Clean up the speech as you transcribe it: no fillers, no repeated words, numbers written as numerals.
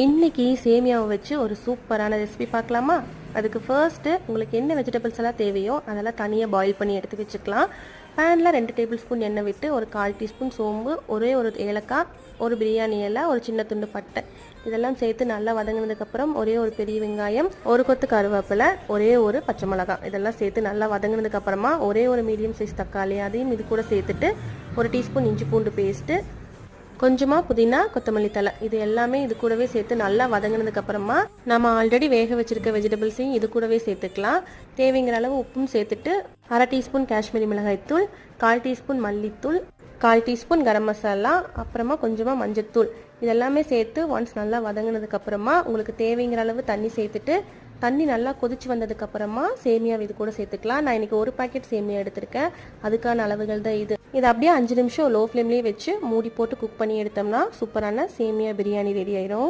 இன்றைக்கி சேமியாவை வச்சு ஒரு சூப்பரான ரெசிபி பார்க்கலாமா? அதுக்கு ஃபர்ஸ்ட்டு உங்களுக்கு என்ன வெஜிடபிள்ஸ் எல்லாம் தேவையோ அதெல்லாம் தனியாக பாயில் பண்ணி எடுத்து வச்சுக்கலாம். பேனில் 2 டேபிள் ஸ்பூன் எண்ணெய் விட்டு ஒரு 1/4 டீஸ்பூன் சோம்பு, ஒரே ஒரு ஏலக்காய், ஒரு பிரியாணி இலை, ஒரு சின்ன துண்டு பட்டை இதெல்லாம் சேர்த்து நல்லா வதங்கினதுக்கப்புறம் ஒரே ஒரு பெரிய வெங்காயம், ஒரு கொத்து கருவேப்பிலை, ஒரே ஒரு பச்சை மிளகாய் இதெல்லாம் சேர்த்து நல்லா வதங்கினதுக்கப்புறமா ஒரே ஒரு மீடியம் சைஸ் தக்காளி அதையும் இது கூட சேர்த்துட்டு ஒரு டீஸ்பூன் இஞ்சி பூண்டு பேஸ்ட்டு, கொஞ்சமாக புதினா, கொத்தமல்லி தழை இது எல்லாமே இது கூடவே சேர்த்து நல்லா வதங்கினதுக்கப்புறமா நம்ம ஆல்ரெடி வேக வச்சுருக்க வெஜிடபிள்ஸையும் இது கூடவே சேர்த்துக்கலாம். தேவைங்கிற அளவு உப்பும் சேர்த்துட்டு 1/2 டீஸ்பூன் காஷ்மீரி மிளகாய்த்தூள், 1/4 டீஸ்பூன் மல்லித்தூள், 1/4 டீஸ்பூன் கரம் மசாலா, அப்புறமா கொஞ்சமாக மஞ்சத்தூள் இதெல்லாமே சேர்த்து ஒன்ஸ் நல்லா வதங்கினதுக்கப்புறமா உங்களுக்கு தேவைங்கிற அளவு தண்ணி சேர்த்துட்டு தண்ணி நல்லா கொதிச்சு வந்ததுக்கப்புறமா சேமியா இது கூட சேர்த்துக்கலாம். நான் இன்றைக்கி ஒரு பாக்கெட் சேமியா எடுத்திருக்கேன். அதுக்கான அளவுகள் தான் இது. இதை அப்படியே 5 நிமிஷம் லோ ஃப்ளேம்லேயே வச்சு மூடி போட்டு குக் பண்ணி எடுத்தோம்னா சூப்பரான சேமியா பிரியாணி ரெடி ஆயிரும்.